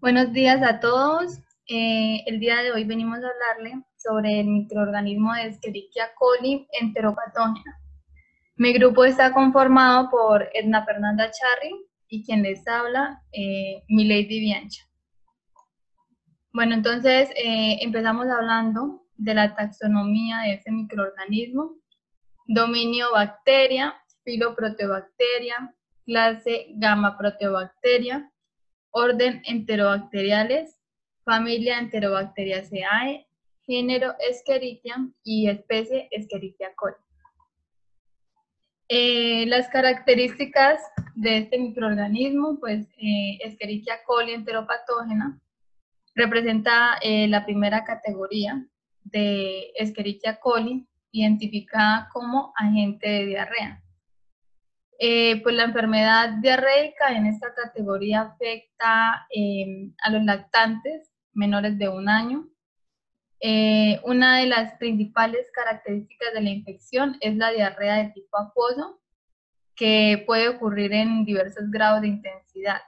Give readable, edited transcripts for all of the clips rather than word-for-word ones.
Buenos días a todos. El día de hoy venimos a hablarle sobre el microorganismo de Escherichia coli enteropatógena. Mi grupo está conformado por Edna Fernanda Charri y quien les habla, Milady Biancha. Bueno, entonces empezamos hablando de la taxonomía de este microorganismo: dominio bacteria, filo proteobacteria, clase gamma proteobacteria, orden enterobacteriales, familia Enterobacteriaceae, género Escherichia y especie Escherichia coli. Las características de este microorganismo, pues Escherichia coli enteropatógena representa la primera categoría de Escherichia coli identificada como agente de diarrea. Pues la enfermedad diarreica en esta categoría afecta a los lactantes menores de 1 año. Una de las principales características de la infección es la diarrea de tipo acuoso, que puede ocurrir en diversos grados de intensidad.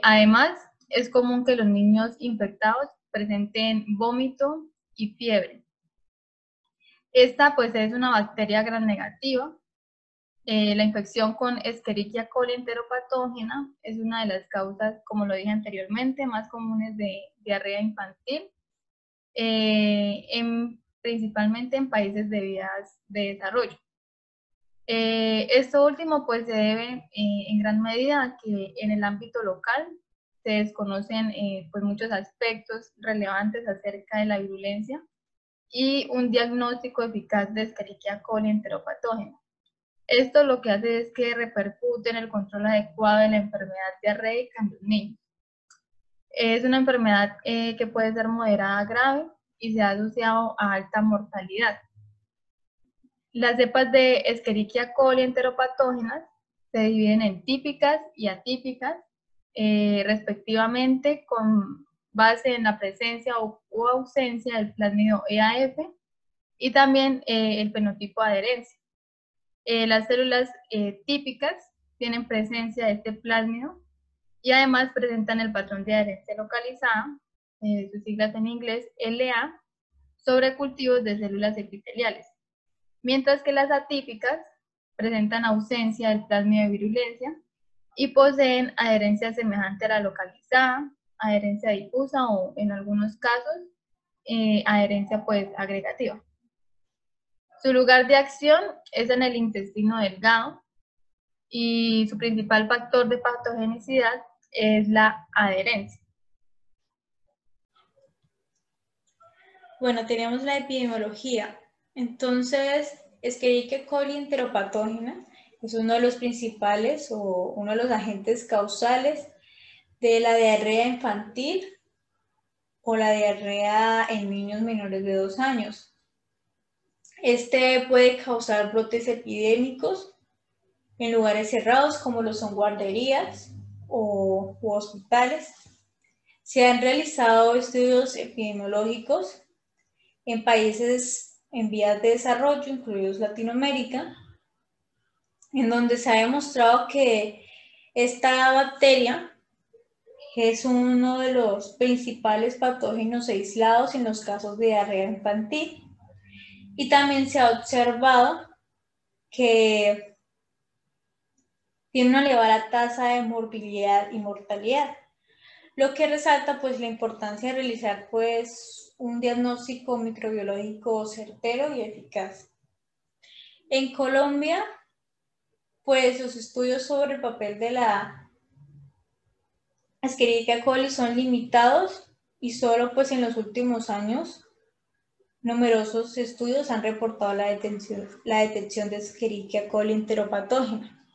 Además, es común que los niños infectados presenten vómito y fiebre. Esta pues es una bacteria gram negativa. La infección con Escherichia coli enteropatógena es una de las causas, como lo dije anteriormente, más comunes de diarrea infantil, principalmente en países de vías de desarrollo. Esto último pues se debe en gran medida a que en el ámbito local se desconocen pues muchos aspectos relevantes acerca de la virulencia y un diagnóstico eficaz de Escherichia coli enteropatógena. Esto lo que hace es que repercute en el control adecuado de la enfermedad diarreica en los niños. Es una enfermedad que puede ser moderada a grave y se ha asociado a alta mortalidad. Las cepas de Escherichia coli enteropatógenas se dividen en típicas y atípicas, respectivamente, con base en la presencia o ausencia del plásmido EAF y también el fenotipo de adherencia. Las células típicas tienen presencia de este plásmido y además presentan el patrón de adherencia localizada, sus siglas en inglés LA, sobre cultivos de células epiteliales, mientras que las atípicas presentan ausencia del plásmido de virulencia y poseen adherencia semejante a la localizada, adherencia difusa o en algunos casos adherencia pues agregativa. Su lugar de acción es en el intestino delgado y su principal factor de patogenicidad es la adherencia. Bueno, tenemos la epidemiología. Entonces, Escherichia coli enteropatógena es uno de los principales o uno de los agentes causales de la diarrea infantil o la diarrea en niños menores de 2 años. Este puede causar brotes epidémicos en lugares cerrados como lo son guarderías u hospitales. Se han realizado estudios epidemiológicos en países en vías de desarrollo, incluidos Latinoamérica, en donde se ha demostrado que esta bacteria es uno de los principales patógenos aislados en los casos de diarrea infantil. Y también se ha observado que tiene una elevada tasa de morbilidad y mortalidad, lo que resalta pues la importancia de realizar pues un diagnóstico microbiológico certero y eficaz. En Colombia, pues los estudios sobre el papel de la Escherichia coli son limitados y solo pues en los últimos años numerosos estudios han reportado la detección de Escherichia coli enteropatógena.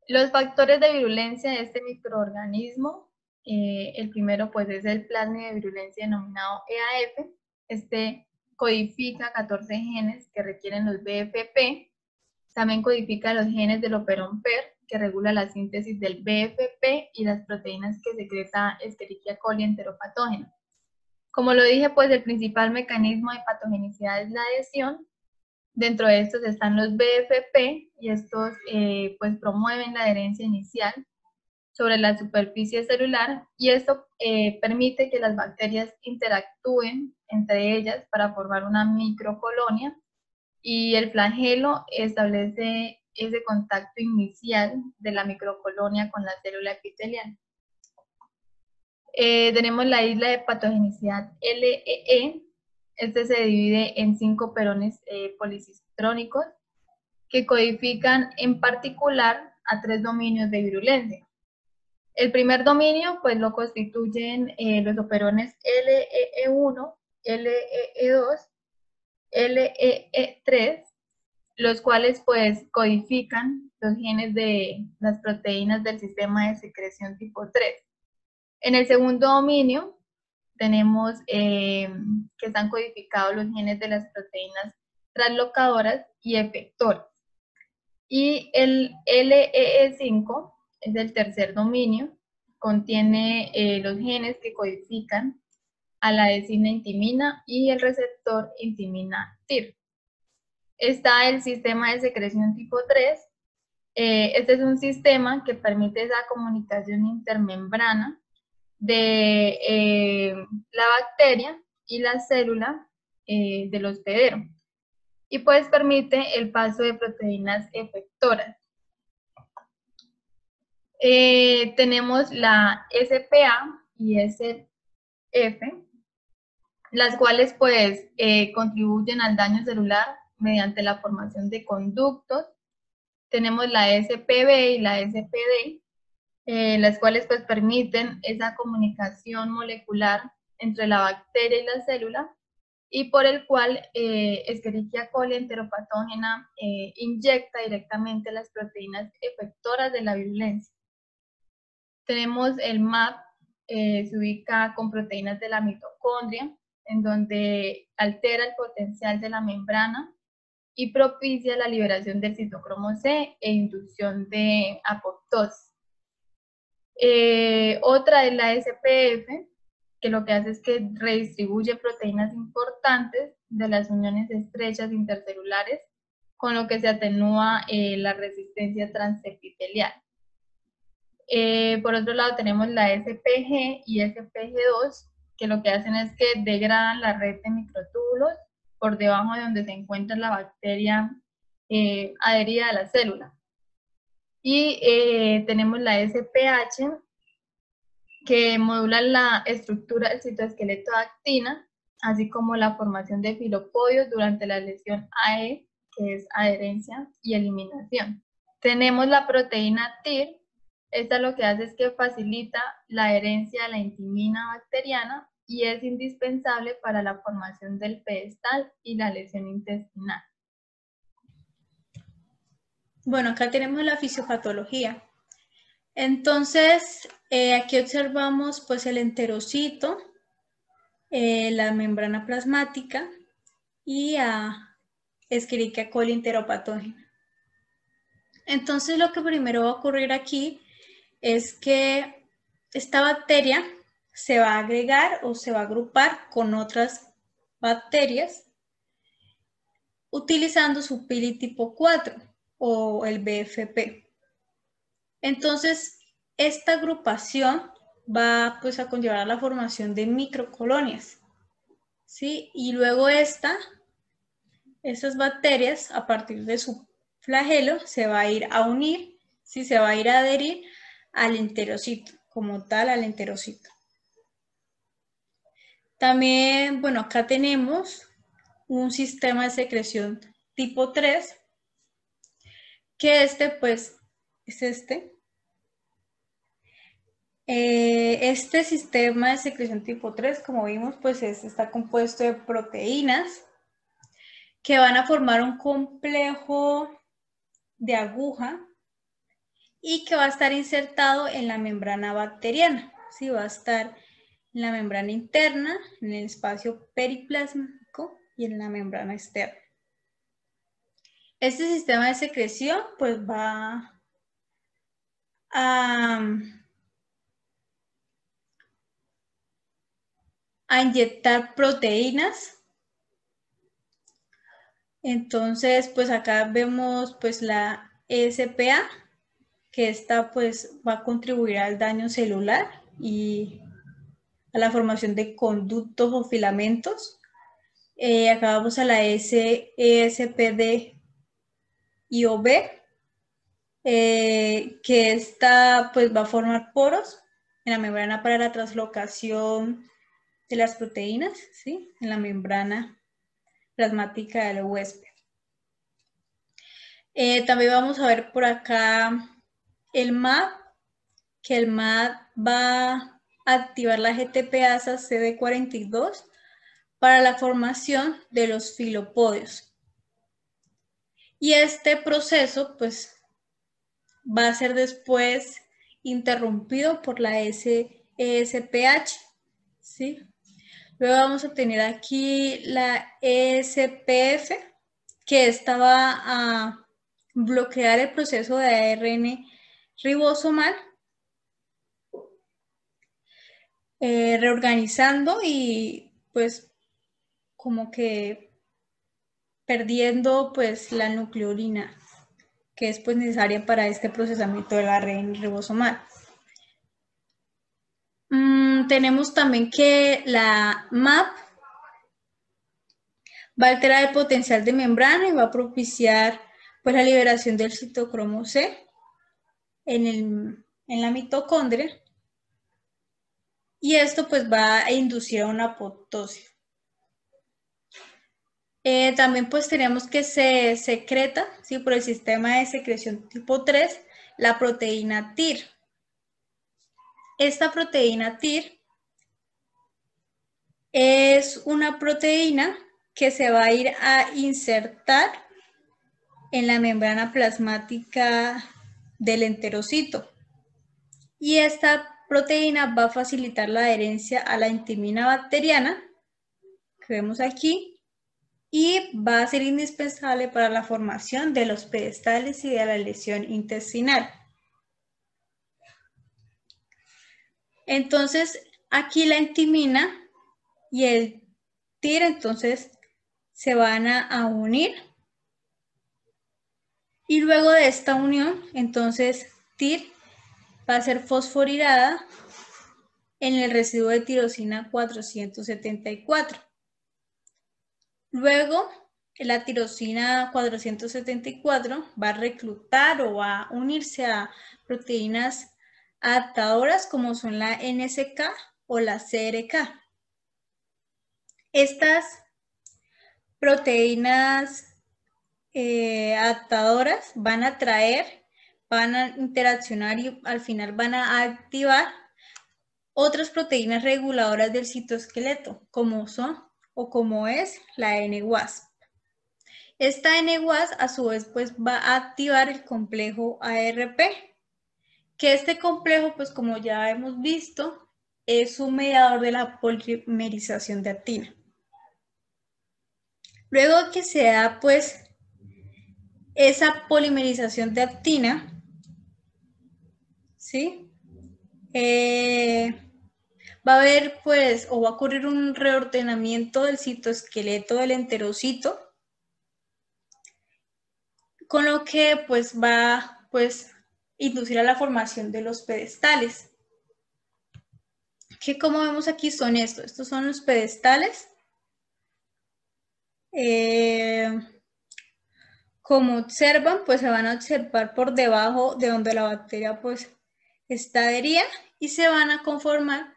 Los factores de virulencia de este microorganismo, el primero pues es el plásmido de virulencia denominado EAF. Este codifica 14 genes que requieren los BFP. También codifica los genes del operon-PER, que regula la síntesis del BFP y las proteínas que secreta Escherichia coli enteropatógena. Como lo dije, pues el principal mecanismo de patogenicidad es la adhesión, Dentro de estos están los BFP y estos pues promueven la adherencia inicial sobre la superficie celular y esto permite que las bacterias interactúen entre ellas para formar una microcolonia y el flagelo establece ese contacto inicial de la microcolonia con la célula epitelial. Tenemos la isla de patogenicidad LEE. Este se divide en 5 perones policistrónicos que codifican en particular a 3 dominios de virulencia. El primer dominio pues lo constituyen los operones LEE1, LEE2, LEE3, los cuales pues codifican los genes de las proteínas del sistema de secreción tipo 3. En el segundo dominio tenemos que están codificados los genes de las proteínas translocadoras y efectoras. Y el LEE5 es el tercer dominio, contiene los genes que codifican a la enzima intimina y el receptor intimina-TIR. Está el sistema de secreción tipo 3. Este es un sistema que permite esa comunicación intermembrana de la bacteria y la célula del hospedero. Y pues permite el paso de proteínas efectoras. Tenemos la SPA y SF, las cuales pues contribuyen al daño celular mediante la formación de conductos. Tenemos la SPB y la SPD, las cuales pues permiten esa comunicación molecular entre la bacteria y la célula y por el cual Escherichia coli enteropatógena inyecta directamente las proteínas efectoras de la virulencia. Tenemos el MAP, se ubica con proteínas de la mitocondria, en donde altera el potencial de la membrana y propicia la liberación del citocromo C e inducción de apoptosis. Otra es la SPF, que lo que hace es que redistribuye proteínas importantes de las uniones estrechas intercelulares, con lo que se atenúa la resistencia transepitelial. Por otro lado tenemos la SPG y SPG2, que lo que hacen es que degradan la red de microtúbulos por debajo de donde se encuentra la bacteria adherida a la célula. Y tenemos la SPH, que modula la estructura del citoesqueleto de actina, así como la formación de filopodios durante la lesión AE, que es adherencia y eliminación. Tenemos la proteína TIR. Esta lo que hace es que facilita la adherencia a la intimina bacteriana y es indispensable para la formación del pedestal y la lesión intestinal. Bueno, acá tenemos la fisiopatología. Entonces, aquí observamos pues el enterocito, la membrana plasmática y a Escherichia coli enteropatógena. Entonces, lo que primero va a ocurrir aquí es que esta bacteria se va a agregar o se va a agrupar con otras bacterias utilizando su pili tipo 4 o el BFP. Entonces, esta agrupación va pues a conllevar la formación de microcolonias, ¿sí? Y luego estas bacterias, a partir de su flagelo, se va a ir a unir, ¿sí? Se va a ir a adherir al enterocito, como tal al enterocito. También, bueno, acá tenemos un sistema de secreción tipo 3, que pues es este. Este sistema de secreción tipo 3, como vimos, pues está compuesto de proteínas que van a formar un complejo de aguja y que va a estar insertado en la membrana bacteriana. ¿Sí? Va a estar en la membrana interna, en el espacio periplásmico y en la membrana externa. Este sistema de secreción pues va a inyectar proteínas Entonces, pues acá vemos pues la SPA, que esta pues va a contribuir al daño celular y a la formación de conductos o filamentos. Acá vamos a la SESPD-IOB, que esta pues va a formar poros en la membrana para la translocación de las proteínas, ¿sí? En la membrana plasmática del huésped. También vamos a ver por acá el MAP, que el MAP va a activar la GTPasa CD42 para la formación de los filopodios. Y este proceso pues va a ser después interrumpido por la ESPH, ¿sí? Luego vamos a tener aquí la ESPF, que esta va a bloquear el proceso de ARN ribosomal, reorganizando y pues como que perdiendo pues la nucleolina, que es pues necesaria para este procesamiento del ARN ribosomal. Tenemos también que la MAP va a alterar el potencial de membrana y va a propiciar pues la liberación del citocromo C en la mitocondria, y esto pues va a inducir a una apoptosis. También pues tenemos que se secreta, ¿sí? Por el sistema de secreción tipo 3, la proteína TIR. Esta proteína TIR es una proteína que se va a ir a insertar en la membrana plasmática del enterocito. Y esta proteína va a facilitar la adherencia a la intimina bacteriana, que vemos aquí, y va a ser indispensable para la formación de los pedestales y de la lesión intestinal. Entonces, aquí la intimina y el TIR entonces se van a unir, y luego de esta unión, entonces TIR va a ser fosforilada en el residuo de tirosina 474. Luego, la tirosina 474 va a reclutar o va a unirse a proteínas adaptadoras como son la NSK o la CRK. Estas proteínas adaptadoras van a atraer, van a interaccionar y al final van a activar otras proteínas reguladoras del citoesqueleto, como son o como es la N-WASP. Esta N-WASP a su vez pues va a activar el complejo ARP, que este complejo pues como ya hemos visto es un mediador de la polimerización de actina. Luego que se da pues esa polimerización de actina, ¿sí? Va a haber pues o va a ocurrir un reordenamiento del citoesqueleto del enterocito, con lo que pues va pues inducir a la formación de los pedestales, que como vemos aquí son estos son los pedestales. Como observan, pues se van a observar por debajo de donde la bacteria pues está adherida, y se van a conformar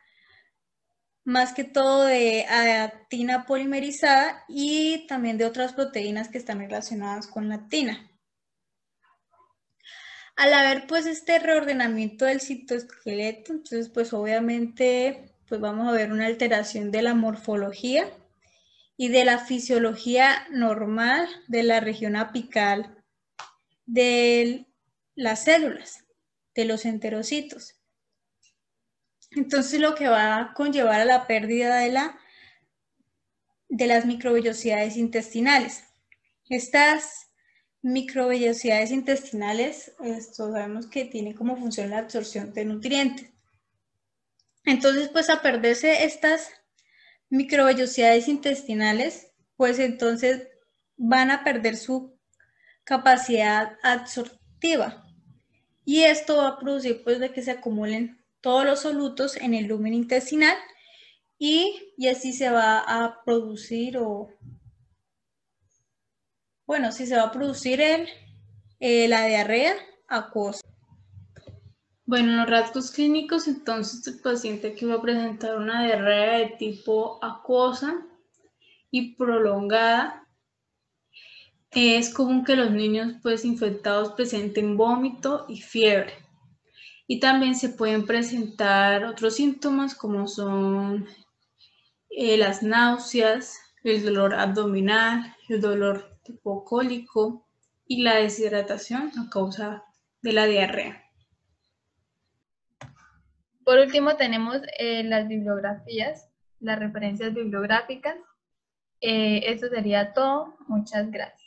más que todo de actina polimerizada y también de otras proteínas que están relacionadas con la actina. Al haber pues este reordenamiento del citoesqueleto, entonces pues obviamente pues vamos a ver una alteración de la morfología y de la fisiología normal de la región apical de las células, de los enterocitos. Entonces lo que va a conllevar a la pérdida de las microvellosidades intestinales. Estas microvellosidades intestinales, sabemos que tienen como función la absorción de nutrientes. Entonces, pues a perderse estas microvellosidades intestinales, pues entonces van a perder su capacidad absortiva. Y esto va a producir pues de que se acumulen todos los solutos en el lumen intestinal y así se va a producir sí se va a producir la diarrea acuosa. Bueno, en los rasgos clínicos, entonces el paciente que va a presentar una diarrea de tipo acuosa y prolongada, es común que los niños pues infectados presenten vómito y fiebre. Y también se pueden presentar otros síntomas como son las náuseas, el dolor abdominal, el dolor tipo cólico y la deshidratación a causa de la diarrea. Por último tenemos las bibliografías, las referencias bibliográficas. Eso sería todo. Muchas gracias.